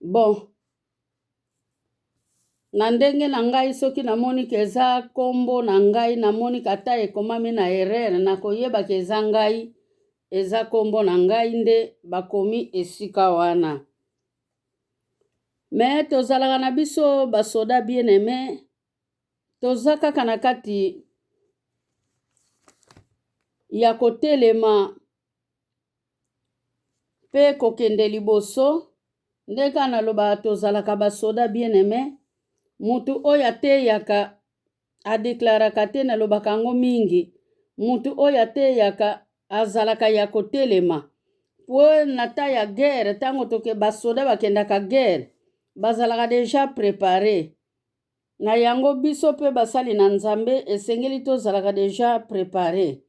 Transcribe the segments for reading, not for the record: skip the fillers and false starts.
Bon, na ndenge na ngai soki namoni keza kombo na ngai namoni kata ekomami na erreur nakoyeba keza ngai eza kombo na ngai nde bakomi esika wana. Me tozalaka na biso basoda bien aimé toza kaka na kati ya kotelema pe kokende liboso ndeka naloba tozalaka basoda bien aimé mutu oyo ateyaka adeklaraka te nalobaka yango mingi mutu oyo ateyaka azalaka ya kotelema po nata ya guerre tango toke basoda bakendaka guerre bazalaka deja prepare na yango biso pe basali na nzambe esengeli tozalaka deja prepare.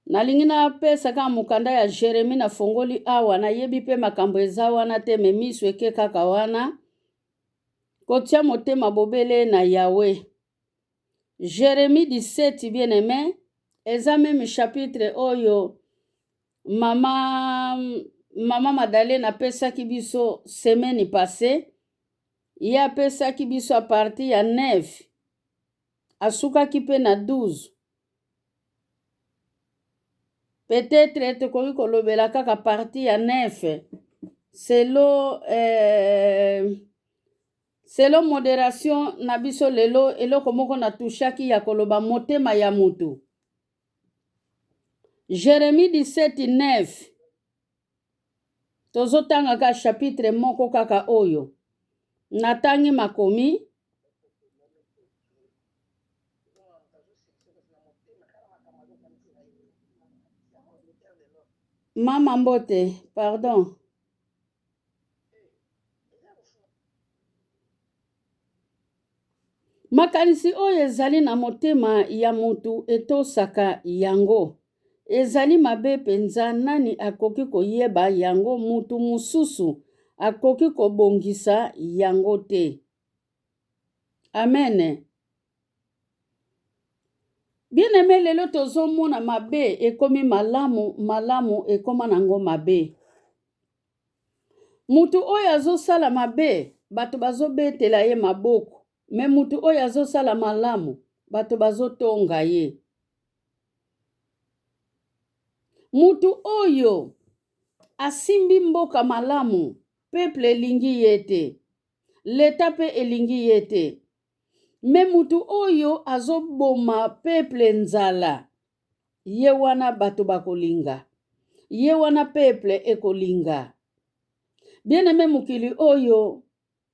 Nalingi napesaka mukanda ya Jeremi na fongoli awa nayebi pe makambo eza wana te me miso eke kaka wana kotia motema bobele na Yawe. Jérémie 17 bien aimé eza même chapitre oyo mama Madeleine apesaki biso semaine passée ye apesaki biso a partir ya 9 asukaki pe na 12 peut-être tokoki kolobela kaka partie ya 9 selo modération na biso lelo eloko moko na tushaki ya koloba motema ya mutu. Jérémie 17:9 tozotanga ka chapitre moko kaka oyo natangi makomi mama mbote pardon makanisi oyo ezali na motema ya mutu etosaka yango ezali mabe penza nani akoki koyeba yango mutu mususu akoki kobongisa yango te. Amen. Bien aimé lelo tozomona mabe ekomi malamu ekoma nango mabe. Mutu oyo azosala mabe bato bazobetela ye maboko me mutu oyo azosala malamu bato bazotonga ye. Mutu oyo asimbi mboka malamu peuple elingi ye te leta pe elingi ye te me mutu oyo azoboma peuple nzala ye wana bato bakolinga ye wana peuple ekolinga. Bien aimé mukili oyo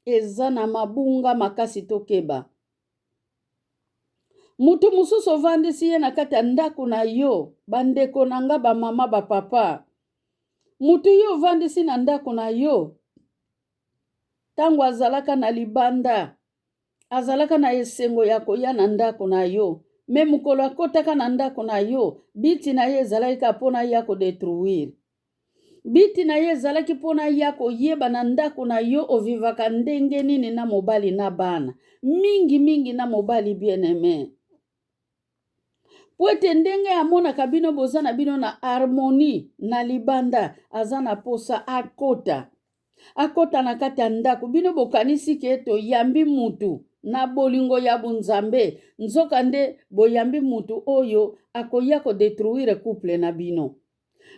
eza na mabunga makasi tokeba mutu mususu ovandisi ye na kati ya ndako na yo bandeko na nga bamama bapapa mutu yo ovandisi na ndako na yo tango azalaka na libanda azalaka na esengo ya koya na ndako na yo me mukolo akotaka na ndako na yo biti na ye ezalaki ka mpona ya kodetruire biti na ye ezalaki mpona ya koyeba na ndako na yo ovivaka ndenge nini na mobali na bana mingi na mobali bien aimé po ete ndenge amonaka bino boza na bino na harmonie na libanda aza na posa akota na kati ya ndako bino bokanisi ke toyambi mutu na bolingo ya bunzambe nzoka nde boyambi mutu oyo akoya kodetruire couple na bino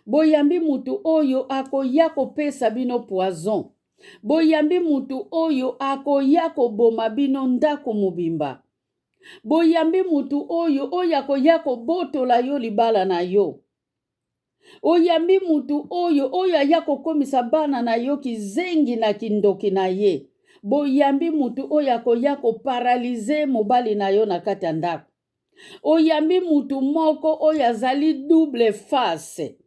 boyambi mutu oyo akoya kopesa bino poison boyambi mutu oyo akoya koboma bino ndako mobimba boyambi mutu oyo akoya kobotola yo libala na yo oyambi mutu oyo aya kokomisa bana na yo kizengi na kindoki na ye boyambi mutu oyo akoya koparalize mobali na yo na kati ya ndako oyambi mutu moko oyo azali double face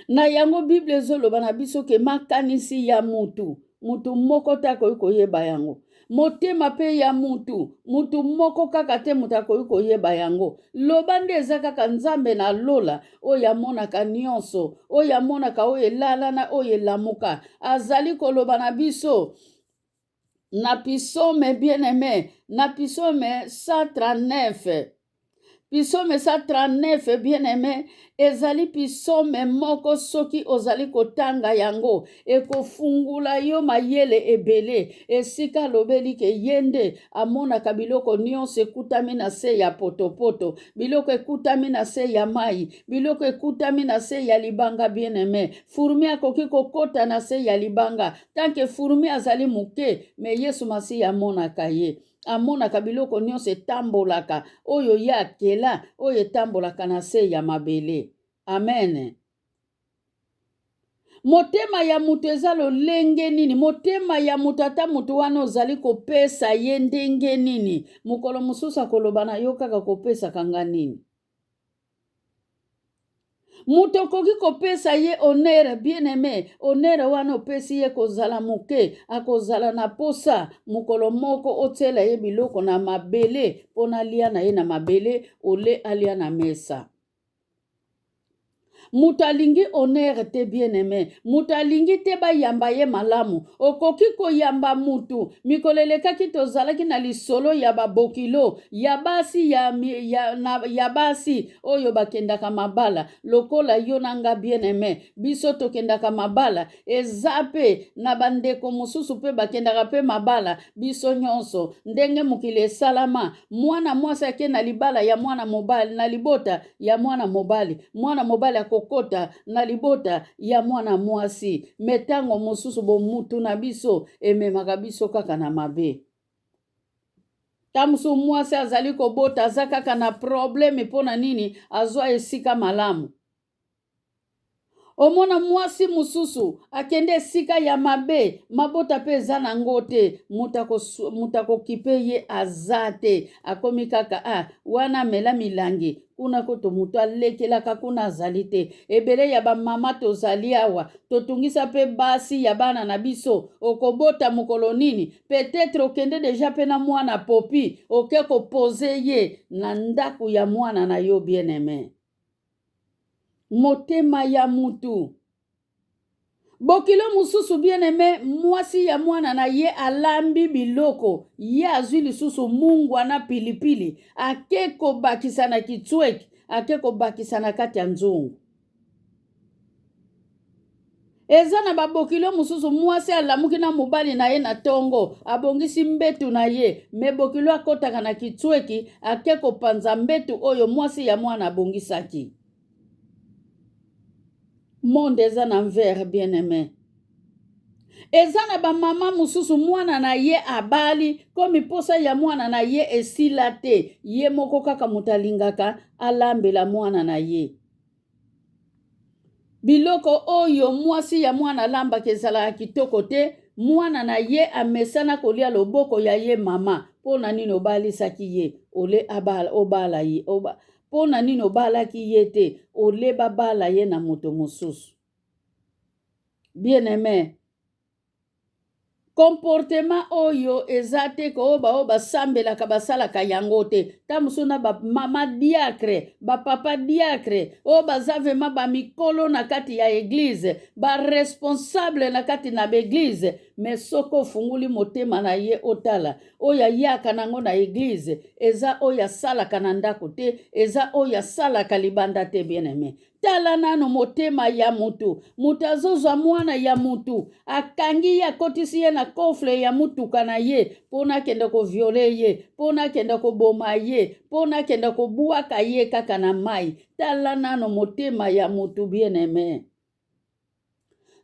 na yango Bible ezoloba na biso ke makanisi ya mutu moko te akoki koyeba yango motema pe ya mutu moko kaka te mutu akoki koyeba yango loba nde eza kaka nzambe na lola oyo amonaka nyonso oyo amonaka oyo elalana oyo elamuka azali koloba na biso na Psaume bien aimé na Psaume 139 Psaume 139 bien aimé ezali psaume moko soki ozali kotanga yango ekofungula yo mayele ebele esika lobeli ke yende amonaka biloko nyonso ekutami na se ya potopoto biloko ekutami na se ya mai biloko ekutami na se ya libanga bien aimé fourmi akoki kokota na se ya libanga tanke fourmi azali muke me Yesu Masiya amonaka ye amonaka biloko nyonso etambolaka oyo ye akela oyo etambolaka na se ya mabele. Amen. Motema ya mutu eza lolenge nini motema ya mutu ata mutu wana ozali kopesa ye ndenge nini mokolo mosusu akoloba na yo kaka kopesa kanga nini mutu okoki kopesa ye honere bien aimé honere wana opesi ye kozala muke akozala na posa mokolo moko otela ye biloko na mabele mpona lia na ye na mabele ole alia na mesa. Mutu alingi honere te bien aimé mutu alingi te bayamba ye malamu okoki koyamba mutu mikolo elekaki tozalaki na lisolo ya babokilo ya basi ya basi oyo bakendaka mabala lokola yo nanga bien aimé biso tokendaka mabala eza pe na bandeko mosusu pe bakendaka pe mabala biso nyonso ndenge mokili esalama mwana mwasi ake na libala ya mwana mobali na libota ya mwana mobali kokota na libota ya mwana mwasi metango mosusu bomutu na biso ememaka biso kaka na mabe tamusu mwasi azali kobota aza kaka na probleme mpona nini azwa esika malamu omona mwasi mosusu akende esika ya mabe mabota pe eza nango te mutu akokipe ye aza te akomi kaka wana mela milangi kuna koto mutu alekelaka kuna azali te ebele ya bamama tozali awa totungisa pe basi ya bana na biso okobota mokolo nini peut-être okende deja pe na mwana popi oke kopose ye na ndaku ya mwana na yo bien aimé motema ya mutu bokilo mosusu bien aimé mwasi ya mwana na ye alambi biloko ye azwi lisusu mungwa na pilipili ake kobakisa na kitsweki ake kobakisa na kati ya nzungu eza na babokilo mosusu mwasi alamuki na mobali na ye na tongo abongisi mbetu na ye me bokilo akotaka na kitsweki ake kopanza mbetu oyo mwasi ya mwana abongisaki. Monde eza na mvere bien aimé eza na bamama mosusu mwana na ye abali komi posa ya mwana na ye esila te ye moko kaka mutu alingaka alambela mwana na ye biloko oyo mwasi ya mwana alambaka ezalaka kitoko te mwana na ye amesana kolia loboko ya ye mama mpona nini obalisaki ye ole obala ye mpona nini obalaki ye te ole babala ye na moto mosusu. Bien aimé comportement oyo eza te ko oyo basambelaka basalaka yango te tamusu na bamama diacre bapapa diacre oyo baza vrema bamikolo na kati ya eglize baresponsable na kati na baeglize me soko ofunguli motema na ye otala oyo ayaka nango na eglize eza oyo asalaka na ndako te eza oyo asalaka libanda te bien aimé tala nano motema ya mutu mutu azozwa mwana ya mutu akangi ye akotisi ye na kofle ya mutuka na ye mpona akende koviole ye mpona akende koboma ye mpona akende kobwaka ye kaka na mai tala nano motema ya mutu bien aimé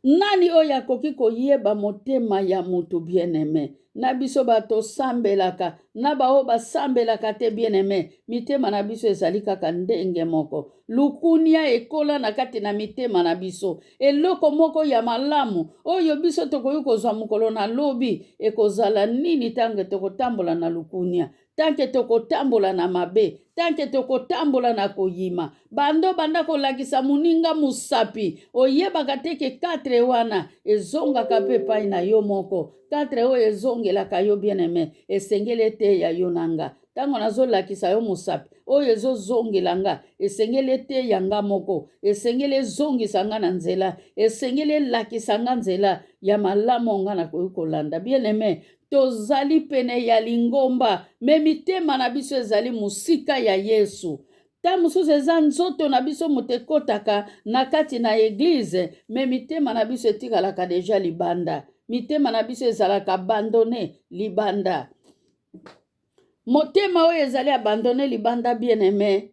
nani oyo akoki koyeba motema ya mutu bien aimé na biso bato sambelaka na bao basambelaka te bien aimé mitema na biso ezali kaka ndenge moko lukunia ekola na kati na mitema na biso eloko moko ya malamu oyo biso tokoki kozwa mokolo na lobi ekozala nini tange tokotambola na lukunia tanke tokotambola na mabe tanke tokotambola na koyima bando banda kolakisa moninga musapi oyebaka teke 4 wana ezongaka mpe epai na yo moko 4 oyo ezongelaka yo bien aimé esengeli ete ya yo nanga ntango nazolakisa yo mosapi oyo ezozongela nga esengeli ete yanga moko esengeli ezongisa nga na nzela esengeli elakisa nga nzela ya malamu nga nakoki kolanda bien aimé tozali pene ya lingomba me mitema na biso ezali mosika ya Yesu ta mosusu eza nzoto na biso moto ekotaka na kati na eglize, me mitema na biso etikalaka deja libanda, mitema na biso ezalaka abandone libanda. Motema oyo ezali abandone libanda bien aimé,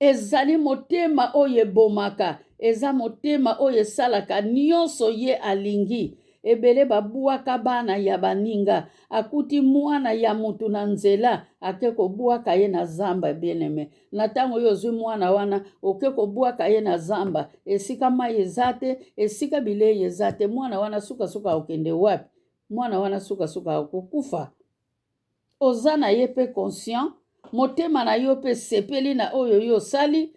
ezali motema oyo ebomaka, eza motema oyo esalaka nyonso ye alingi. Ebele babuaka bana ya baninga, akuti mwana ya mutu na nzela ake kobuaka ye na zamba bien aimé. Na tango oyo ozwi mwana wana oke kobuaka ye na zamba, esika mai eza te, esika bilei eza te, mwana wana suka okende wapi? Mwana wana suka akokufa. Oza na ye pe conscient, motema na yo pe sepeli na oyo yo sali,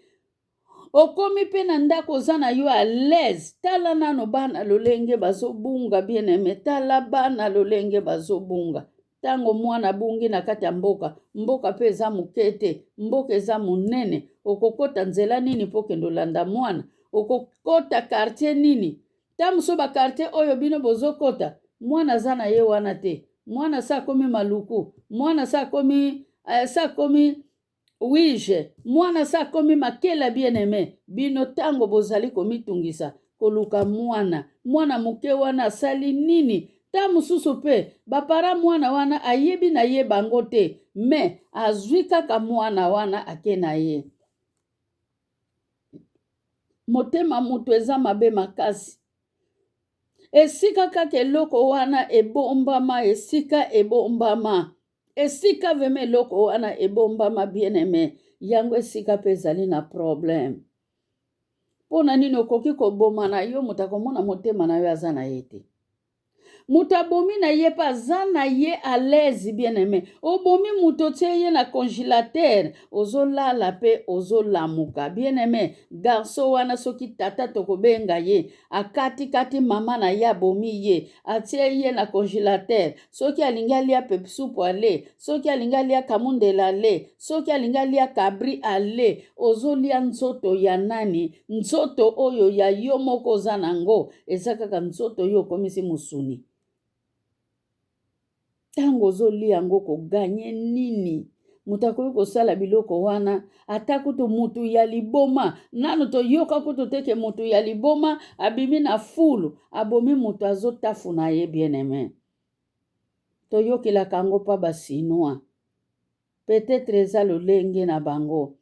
okomi pe na ndako oza na yo à l'aise. Tala nano bana lolenge bazobunga bien aimé, tala bana lolenge bazobunga. Tango mwana bungi na kati ya mboka, mboka pe eza moke te, mboka eza monene, okokota nzela nini po kendo landa mwana? Okokota quartier nini? Tamuso ba quartier oyo bino bozokota, mwana za na ye wana te. Mwana sa komi maluku, mwana sa komi wije, mwana sa komi makela bien aimé. Bino tango bozali komitungisa koluka mwana moke wana asali nini? Ta mosusu pe bapara mwana wana ayebi na ye bango te, me azwi kaka mwana wana ake na ye. Motema mutu eza mabe makasi. Esika kaka eloko wana ebombama, esika ebombama, esika veme eloko wana ebombama bien aimé, yango esika pe ezali na problème. Pona nini okoki koboma na yo mutu akomona motema na yo aza na ye te? Mutu abomi na ye pa aza na ye à l'aise bien aimé. Obomi mutu otie ye na congélateur, ozolala pe ozolamuka bien aimé. Garso wana soki tata tokobenga ye, akati mama na ye abomi ye, atie ye na congélateur. Soki alingi alia pepe supu ale, soki alingi alia kamundela ale, soki alingi alia kabri ale, ozolia nzoto ya nani? Nzoto oyo ya yo moko oza nango, eza kaka nzoto yo komisi musuni. Tango ozolia yango koganye nini? Mutu akoki kosala biloko wana ata kutu mutu ya liboma, nano toyoka kutu teke mutu ya liboma abimi na fulu, abomi mutu azotafuna ye bien aimé. Toyokelaka yango pa basinois, peut-être eza lolenge na bango,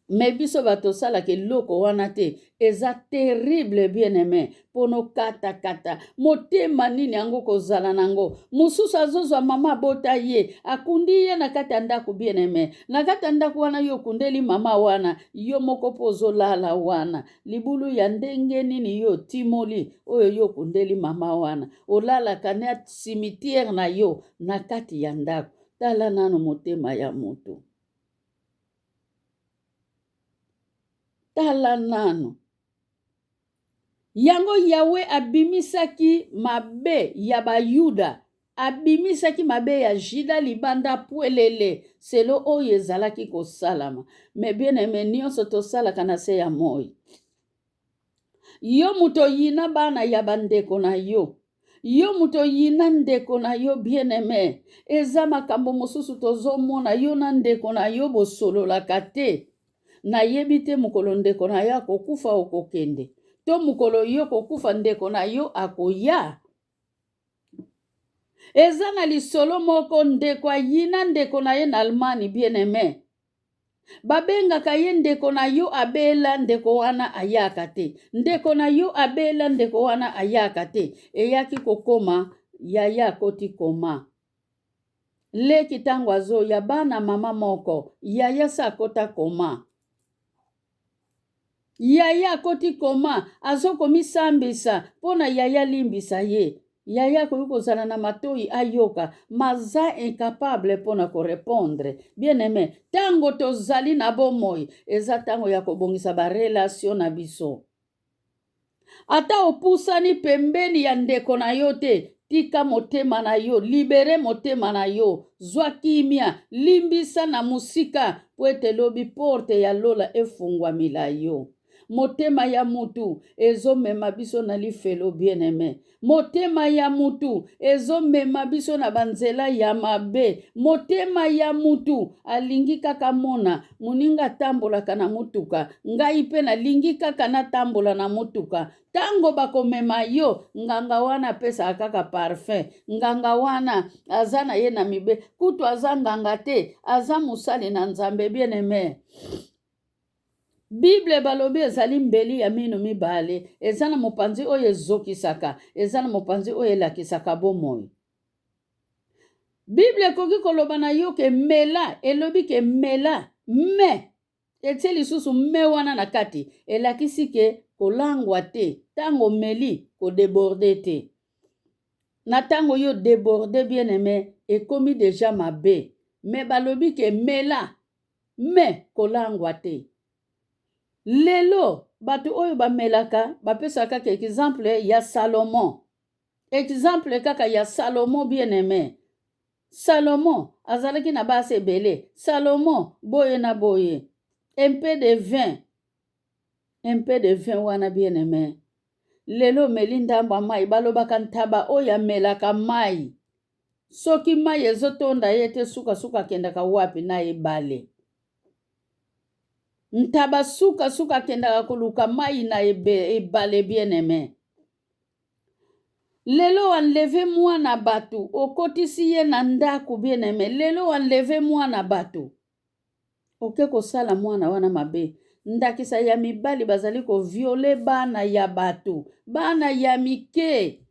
me biso bato salaka eloko wana te, eza terrible bien aimé. Pono kata motema nini yango kozala nango? Mususu azozwa mama bota ye, akundi ye na kati ya ndako bien aimé. Na kati ya ndako wana yo kundeli mama wana, yo moko po ozolala wana. Libulu ya ndenge nini yo timoli oyo yo kundeli mama wana. Olala kane cimetière na yo na kati ya ndako. Tala nano motema ya mutu. Tala nano. Yango Yawe abimisaki mabe ya bayuda, abimisaki mabe ya jida libanda puelele, selo oyo ezalaki kosalama. Me bien aimé nyonso tosalaka na se ya moi. Yo muto yina bana ya bandeko na yo. Yo muto yina ndeko na yo bien aimé. Eza makambo mosusu tozomona yo na ndeko na yo bosololaka te. Na yebi te mukolo ndeko na yo akokufa okokende. To mukolo yo kokufa ndeko na yo akoya. Eza na lisolo moko ndeko ayina ndeko na ye na Almani bien aimé. Babengaka ye ndeko na yo abela ndeko wana ayaka te. Ndeko na yo abela ndeko wana ayaka te. Eyaki kokoma yaya koti koma. Leki tango azo ya bana mama moko yaya sa kota koma. Yaya koti koma azo komisambisa pona yaya limbisa ye. Yaya koyukozala na matoi ayoka maza incapable pona ko répondre. Bien aimé, tango tozali na bomoi eza tango ya kobongisa ba relation na biso. Ata opusani pembeni ya ndeko na yo te, tika motema na yo, libere motema na yo, zwa kimia, limbisa na musika, po ete lobi porte ya lola efungwamila yo. motema ya mutu ezomema biso na lifelo bien-aimé. Motema ya mutu ezomema biso na banzela ya mabe. Motema ya mutu alingi kaka mona muninga tambolaka na mutuka, ngai pe nalingi kaka natambola na mutuka. Tango bakomema yo, nganga wana pesa kaka parfum, nganga wana aza na ye na mibe, kutu aza nganga te, aza musali na Nzambe bien-aimé. Bible balobi ezali mbeli ya mino mibale, eza na mopanzi oyo ezokisaka, eza na mopanzi oyo elakisaka bomoi. Bible ekoki koloba na yo ke mela, elobi ke mela, me, etie lisusu me wana na kati, elakisi ke kolangwa te, tango meli ko déborde te. Na tango yo déborde bien-aimé, ekomi deja mabe, me balobi ke mela, me kolangwa te. Lelo, batu oyo bamelaka, bapesaka ke exemple ya Salomon. Exemple kaka ya Salomon bien-aimé. Salomon, azalaki na basi ebele. Salomon, boye na boye. Un peu de vin. Un peu de vin wana bien-aimé. Lelo melindamba mai, balobaka ntaba oyo amelaka mai. Soki mai ezotonda yete suka kendaka wapi na ebale. Ntaba suka kendaka koluka mai na ebale bien-aimé. Lelo enleve mwana batu, okotisi ye na ndaku bien-aimé. Lelo enleve mwana batu. Oke kosala mwana wana mabe. Ndakisa ya mibali bazali ko viole bana ya batu. Bana ya mike.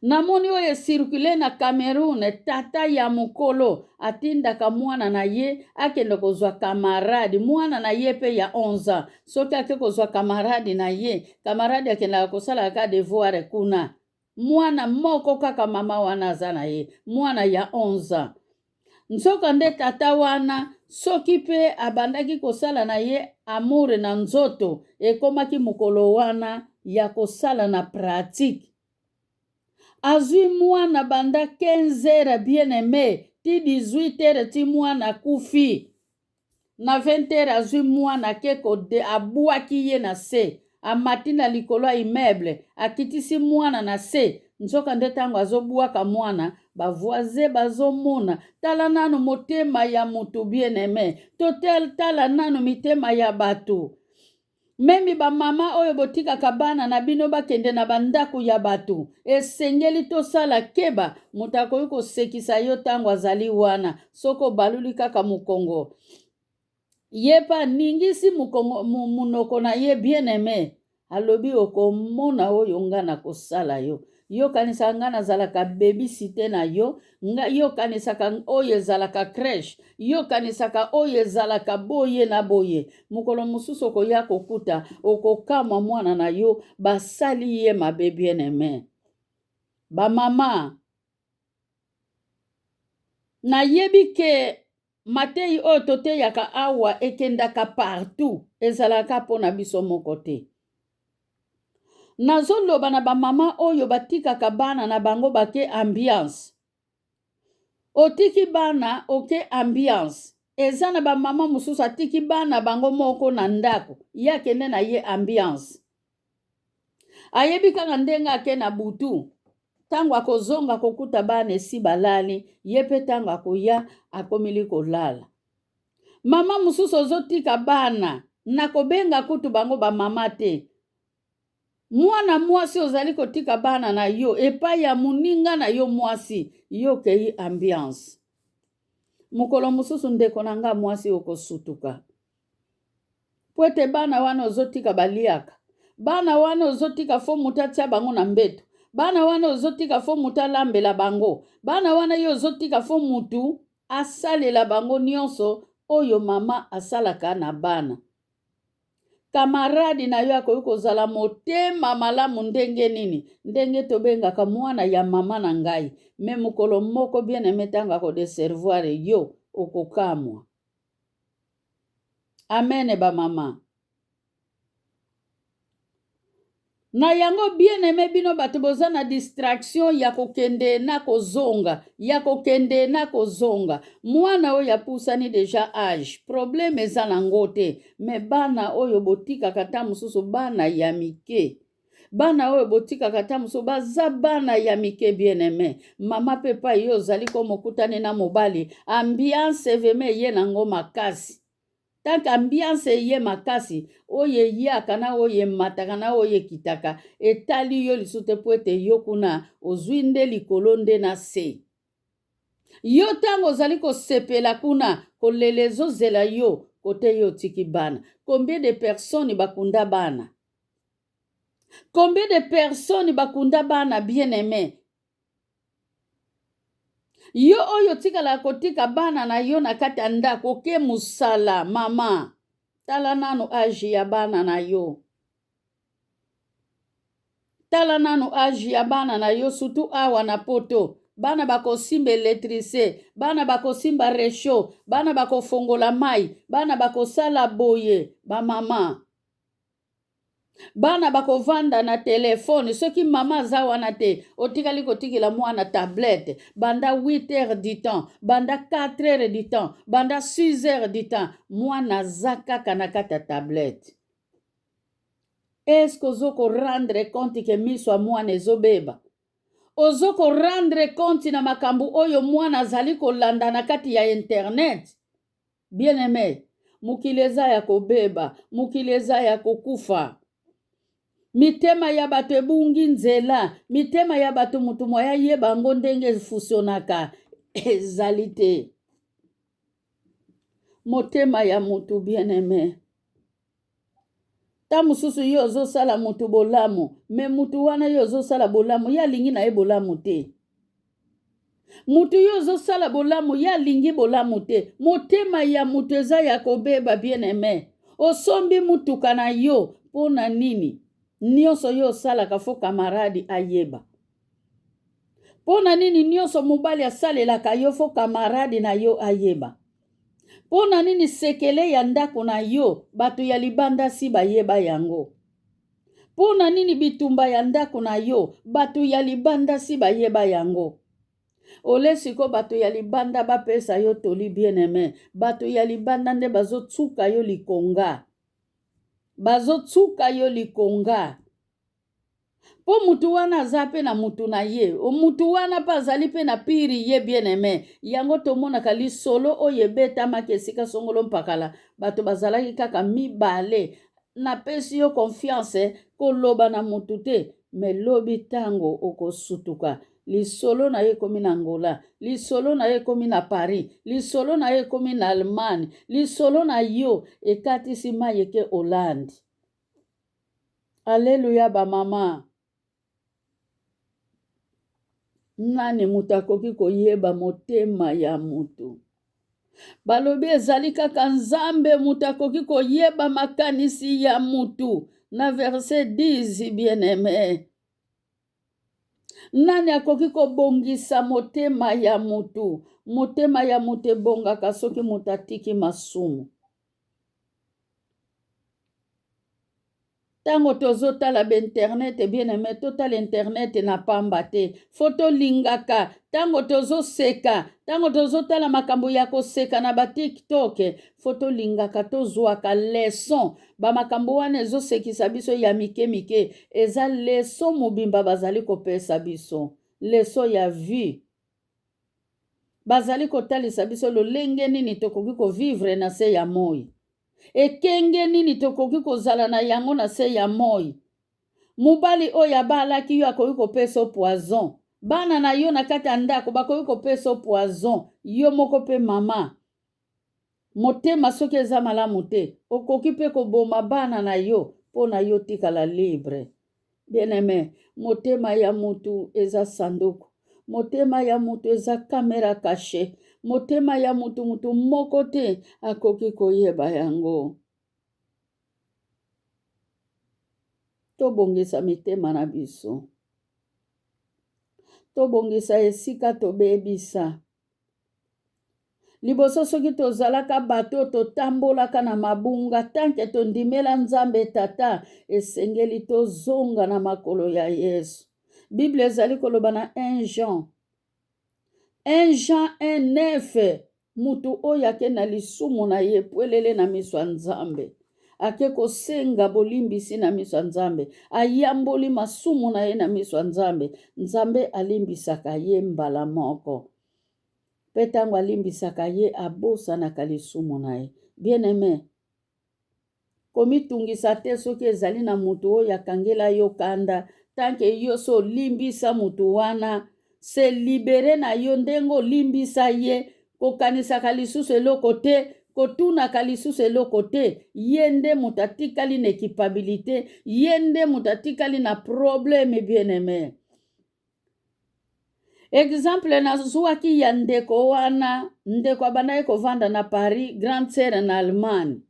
Namoni oye circule na Cameroun, tata ya mukolo atindaka mwana na ye akende kozwa kamaradi, mwana na ye pe ya 11 ans. Soki ake kozwa kamaradi na ye, kamaradi akendaka kosala ka devoir kuna. Mwana moko kaka mama wana aza na ye, mwana ya 11 ans. Nsoka nde tata wana, soki pe abandaki kosala na ye amour na nzoto, ekomaki mukolo wana ya kosala na pratique. Azui mwana banda 15 heures bien-aimé, ti 18 heures ti mwana kufi. Na 20 heures azui mwana keko de abuaki ye na se. Amati na likolo ya immeuble, akitisi mwana na se. Nzoka nde tango azobuaka mwana, bavoise bazomona. Tala nanu motema ya mutu bien-aimé. Totel tala nanu mitema ya batu. Memi ba mama oyo botikaka bana na bino bakende na bandaku ya batu. Esengeli tosala keba, mutakoyi kosekisa yo tango azali wana. Soko baluli kaka mukongo. Yepa ningisi mukongo munoko na ye bien-aimé. Alobi okomona oyo nga na kosala yo. Yo kanisa nga nazalaka babysitter na yo. Yo kanisaka oyo ezalaka crèche. Yo kanisaka oyo ezalaka boye na boye. Mukolo mususu okoya kokuta okokamwa mwana na yo basali ye mabe bien-aimé. Ba mama nayebi ke Matei oyo toteyaka awa ekendaka partout ezalaka pona biso moko te. Nazoloba na ba mama oyo batikaka bana na bango bake ambiance. Otiki bana oke ambiance. Eza na ba mama mususu atiki bana bango moko na ndako. Ya kende na ye ambiance. Ayebi kaka ndenga ake na butu. Tango akozonga kokuta bana esi balali. Yepe tango akoya akomili kolala. Mama mususu ozotika bana. Nakobenga kutu bango ba mama te. Mwana mwasi ozali kotika bana na yo. Epa ya muninga na yo mwasi. Yo kei ambiance. Mukolo mususu ndeko na nga mwasi okosutuka. Pwete bana wana ozotika baliaka. Bana wana ozotika fo mutatia bango na mbeto. Bana wana ozotika fo mutalambela bango. Bana wana yo ozotika fo mutu asalela bango nyonso oyo mama asalaka na bana. Kamaradi na yo akoki kozala motema malamu ndenge nini. Ndenge tobengaka mwana ya mama na ngai. Me mukolo moko bien-aimé tango akodeservoir yo okokamwa. Amen ba mama. Na yango bien aimé bino bato boza na distraction ya kokende na kozonga, ya kokende na kozonga. Mwana oyo apusani deja age, problème eza nango te, me bana oyo botikaka ta mosusu bana ya mike. Bana oyo botikaka ta mosusu baza bana ya mike bien aimé. Mama pepa yo ozali ko mokutani na mobali, ambiance veme ye nango makasi. Tant ambiance ye makasi oye yaka na oye mataka na oye kitaka etali yo lisute po ete yo kuna ozwi nde likolo nde na se. Yo ntango ozali kosepela kuna kolela ezozela yo kote yo tiki bana. Combien de personnes bakunda bana? Combien de personnes bakunda bana bien aimé? Yo oyo tikala kotika bana na yo na kati ya ndako ke musala mama. Tala nanu agi ya bana na yo. Tala nanu agi ya bana na yo sutu awa na poto. Bana bakosimba elektrise, bana bakosimba resho, bana bakofongola mai, bana bakosala boye, ba mama. Bana bakovanda na telefone, soki mama aza wana te, otikali kotikila mwana tablette, banda 8 heures du temps, banda 4 heures du temps, banda 6 heures du temps, mwana aza kaka na kata tablette. Est-ce que ozoko rendre compte ke miso mwana ezobeba? Ozoko rendre compte na makambu oyo mwana azali kolanda na kati ya internet? Bien aimé, mukili eza ya kobeba, mukili eza ya kokufa. Mitema ya bato ebungi nzela, mitema ya bato mutu moya yeba ngo ndenge fusionaka ezali te. Motema ya mutu bien aimé. Ta mususu yo ozosala mutu bolamu, me mutu wana yo ozosala bolamu ya lingi na ye bolamu te. Mutu yo ozosala bolamu ya lingi bolamu te. Motema ya mutu eza ya kobeba bien aimé. Osombi mutuka na yo pona nini? Nyonso yo osalaka fo kamaradi ayeba. Pona nini nyonso mobali asalelaka yo fo kamaradi na yo ayeba. Pona nini sekele ya ndako na yo bato ya libanda si bayeba yango. Pona nini bitumba ya ndako na yo bato ya libanda si bayeba yango. Ole siko bato ya libanda bapesa yo toli bien aimé. Bato ya libanda nde bazotsuka yo likonga. Bazotsuka yo likonga. Po mutu wana aza pe na mutu na ye. O mutu wana pa azali pe na piri ye bien aimé. Yango tomonaka lisolo oyo ebetamaki esika songolo mpakala. Bato bazalaki kaka mibale. Na pesi yo confiance koloba na mutu te. Me lobi tango okosutuka. Lisolo na ye komi na Angola. Lisolo na ye komi na Paris. Lisolo na ye komi na Allemagne. Lisolo na yo ekatisi mayeke Hollande. Alléluia ba mama. Nani mutu akoki koyeba motema ya mutu? Balobi ezali kaka Nzambe mutu akoki koyeba makanisi ya mutu. Na verset 10 bien aimé. Nani akoki kobongisa motema ya mutu? Motema ya mutu ebongaka soki mutu atiki masumu. Tango tozotala ba internet bien aimé, totala internet na pamba te. Foto lingaka. Tango tozoseka. Tango tozotala makambo ya koseka na ba TikTok. Foto lingaka tozwaka leson. Ba makambo wana ezosekisa biso ya mike mike. Eza leson mobimba bazali kopesa biso. Leson ya vie. Bazali kotalisa biso lolenge nini tokoki kovivre na se ya moi. Ekenge nini tokoki kozala na yango na se ya moi. Mubali oyo abalaki yo akoki kopesa poison. Bana na yo na kati ya ndako bakoki kopesa poison. Yo moko pe mama. Motema soki eza malamu te. Okoki pe koboma bana na yo po na yo tikala libre. Bien aimé, motema ya mutu eza sanduku. Motema ya mutu eza kamera caché. Motema ya mutu moko te akoki koyeba yango. Tobongisa mitema na biso. Tobongisa esika tobebisa. liboso soki tozalaka bato totambolaka na mabunga tanke tondimela nzambe tata esengeli tozonga na makolo ya Yesu. Bible ezali koloba na 1 Jean 1:9 mutu oyo ake na lisumu na ye pwelele na miso ya nzambe ake kosenga bolimbisi na miso ya nzambe ayamboli masumu na ye na miso ya nzambe, nzambe alimbisaka ye mbala moko. Mpe ntango alimbisaka ye abosanaka lisumu na ye. Bien aimé, komitungisa te soki ezali na mutu oyo akangela yo kanda tanke yo so olimbisa mutu wana se libere na yo ndenge olimbisa ye kokanisaka lisusu eloko te kotunaka lisusu eloko te ye nde mutu atikali na ekipabilite ye nde mutu atikali na probleme. Bien aimé, exemple nazwaki ya ndeko wana, ndeko abandaki kovanda na Paris, grande sœur na Allemagne.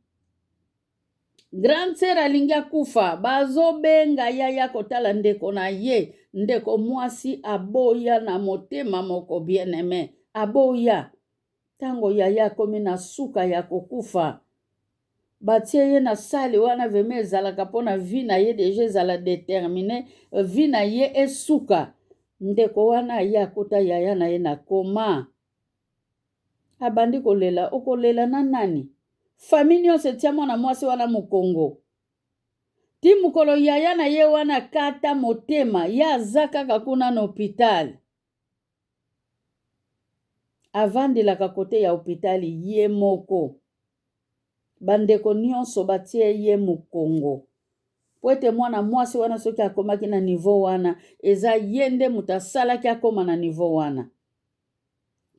Grande sœur alingi akufa, bazobenga yaya kotala ndeko na ye, ndeko mwasi aboya na motema moko. Bien aimé, aboya. Tango yaya komi na suka ya kokufa, batie ye na sali wana veme ezalaka mpona vi na ye deja ezala determine, vi na ye esuka. Ndeko wana ye akota yaya na ye na koma, abandi kolela. Okolela na nani? Famille nyonso etia mwana mwasi wana mokongo. Ti mokolo yaya na ye wana kata motema, ye aza kaka kuna na hôpital. Avandelaka kote ya hôpital ye moko. Bandeko nyonso batie ye mokongo. Po ete mwana mwasi wana soki akomaki na niveau wana, eza ye nde mutu asalaki akoma na niveau wana.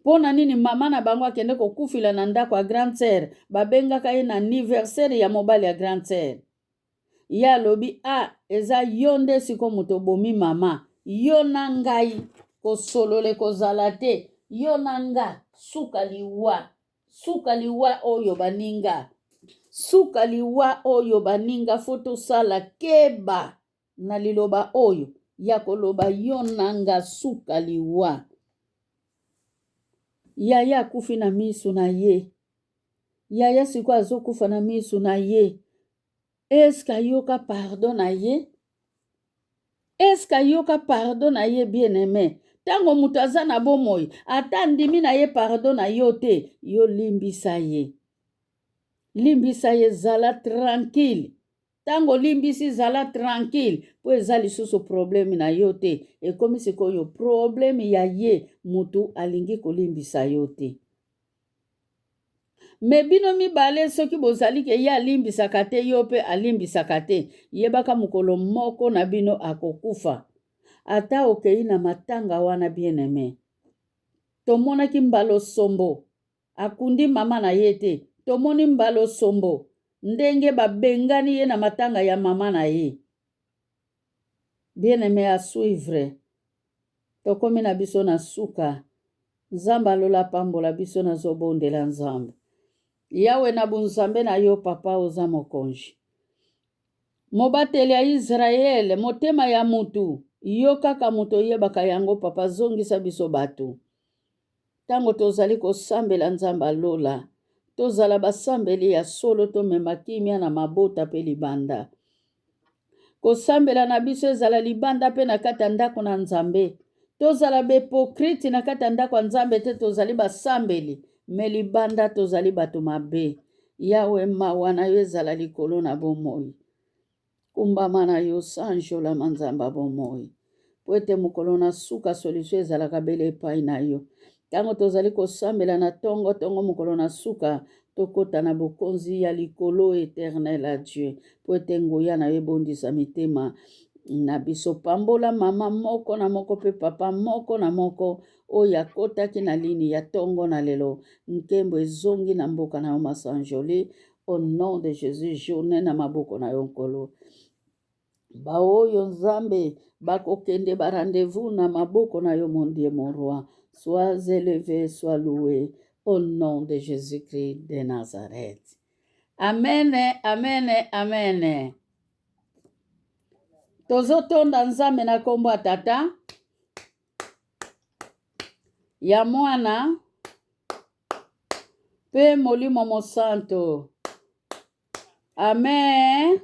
Pona nini mama na bango akende kokufila na ndako ya grande sœur, babengaka ye na anniversaire ya mobali ya grande sœur. Ye alobi, eza yo nde siko mutu obomi mama, yo na ngai kosolole kozala te, yo na nga suka liwa oyo baninga. Suka liwa oyo baninga foto sala keba na liloba oyo ya koloba yo nanga suka liwa. Yaya akufi na misu na ye. Yaya siko azokufa na misu na ye. Eska yoka pardon na ye? Eska yoka pardon na ye, bien aimé? Tango mutu aza na bomoi, ata ndimi na ye pardon na yo te, yo limbisa ye. Limbisa ye, zala tranquille. Tango limbisi zala tranquille, po eza lisusu problème na yo te. Ekomi sikoyo problème ya ye mutu alingi kolimbisa yo te. Me bino mibale soki bozali ke ye alimbisaka te yo pe alimbisaka te, yebaka mokolo moko na bino akokufa. Ata okei na matanga wana, bien aimé. Tomonaki mbalo sombo akundi mama na ye te. Tomoni mbalo sombo ndenge babengani ye na matanga ya mama na ye. Bien aimé, à suivre. Tokomi na biso na suka. Nzambe alola pambola biso na zobondela nzambe. Yawe na bunzambe na yo papa oza mokonzi. Mobateli ya Israel, motema ya mutu, yo kaka mutu oyebaka yango papa, zongisa biso bato. Tango tozali kosambela nzambe alola, tozala basambeli ya solo tomema kimia na mabota pe libanda. Kosambela na biso ezala libanda pe na kati ya ndako na nzambe. Tozala bepokriti na kati ya ndako ya nzambe te, tozali basambeli. Me libanda tozali bato mabe. Yawe mawa na yo ezala likolo na bomoi. Kumbama na yo sanjola manzamba bomoi. Po ete mokolo na suka solution ezalaka bele epai na yo. Tango tozali kosambela na tongo mokolo na suka, tokota na bokonzi ya likolo éternel à Dieu. Po ete ngoya na yo ebondisa mitema na biso. Pambola mama moko na moko pe papa moko na moko oyo akotaki na lini ya tongo na lelo. Nkembo ezongi na mboka na yo masanjoli. Au nom de Jésus, journée na maboko na yo nkolo. Ba oyo nzambe bakokende ba rendez-vous na maboko na yo, mon Dieu, mon roi. Sois élevé, sois loué, au nom de Jésus-Christ de Nazareth. Amen, amen, amen. Tozotonda nzambe na kombo ya Tata, ya Mwana, Pe Molimo Mosanto. Amen.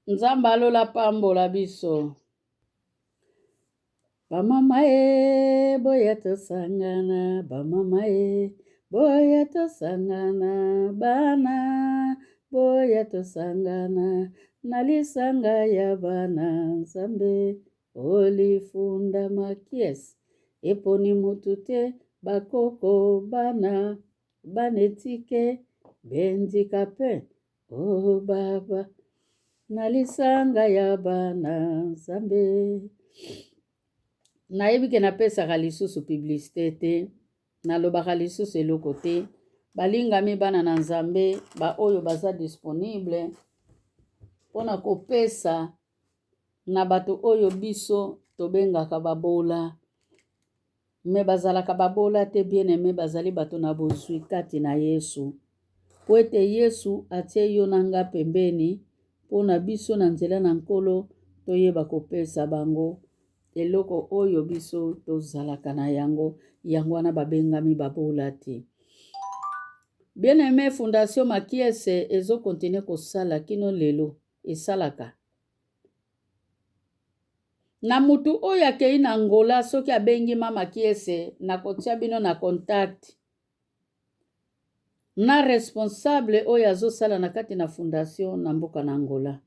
Nzambe alola pambola biso. Bamama boya tosangana. Bamama boya tosangana. Bana boya tosangana. Nalisanga ya bana Nzambe olifunda makies. Eponi mutute bakoko bana banetike bendikape. Oh baba nalisanga ya bana Nzambe. Nayebi ke napesaka lisusu publicité te, nalobaka lisusu eloko te. Balingami bana na Nzambe ba oyo baza disponible mpona kopesa na bato oyo biso tobengaka babola. Me bazalaka babola te, bien aimé, bazali bato na bozwi kati na Yesu. Po ete Yesu atie yo na nga pembeni mpona biso na nzela na Nkolo toyeba kopesa bango eloko oyo biso tozalaka na yango, yango wana babengami babola te. Bien aimé, Fondation Makiese ezokontinue kosala kino lelo esalaka. Na mutu oyo akei na Angola soki abengi Mama Makiese na kotia bino na contact na responsable oyo azosala na kati na fondation na mboka na Angola.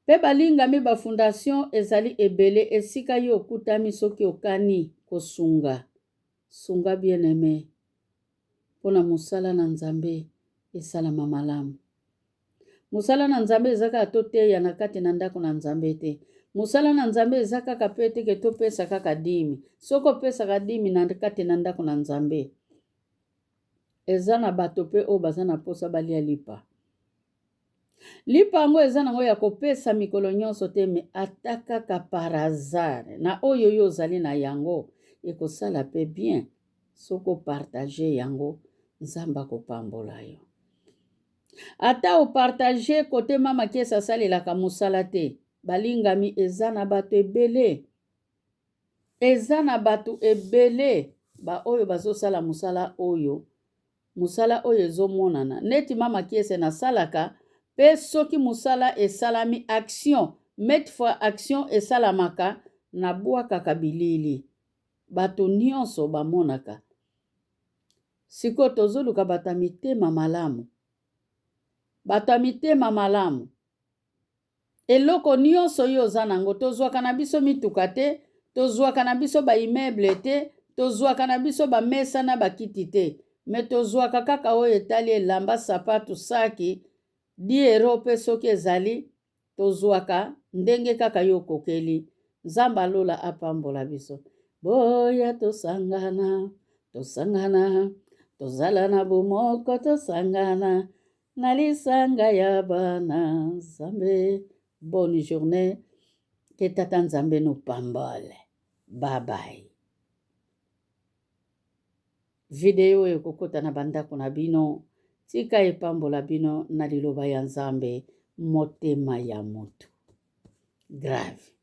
Pe balingami ba fondation ezali ebele esika yo okutami soki okani kosunga. Sunga bien aimé. Pona musala na Nzambe esalama malamu. Musala na Nzambe ezaka toteya na kati na ndako na Nzambe te. Musala na Nzambe ezaka kapete ke topesa kaka dimi. Soko pesa ka dimi na kati na ndako na Nzambe. Eza na bato pe o baza na posa balia lipa. Lipa yango eza nango ya kopesa mikolo nyonso te, me ataka ka par hasard na oyo yo ozali na yango ekosala pe bien soko partage yango Nzamba kopambola yo. Ata o partage kote Mama Makiese asalelaka musala te, balingami eza na bato ebele. Eza na bato ebele ba oyo bazosala musala oyo. Musala oyo ezomonana. Neti Mama Makiese nasalaka pe soki musala esalami action, met fois action esalamaka na bwakaka bilili. Bato nyonso bamonaka. Siko tozoluka bato mitema malamu. Bato mitema malamu. Eloko nyonso yo oza nango, tozwaka na biso mituka te, tozwaka na biso ba immeuble te, tozwaka na biso ba mesa na bakiti te, me tozwaka kaka oyo etali elamba sapatu saki 10 € pe soki ezali tozwaka ndenge kaka yo kokeli. Nzamba alola apambola biso. Boya tosangana, tosangana, tozala na bomoko tosangana, nalisanga ya bana Nzambe. Bonne journée. Que Tata Nzambe nous pambole. Bye bye. Video ekokota na bandako na bino. Tika epambola bino na liloba ya Nzambe motema ya moto. Grave.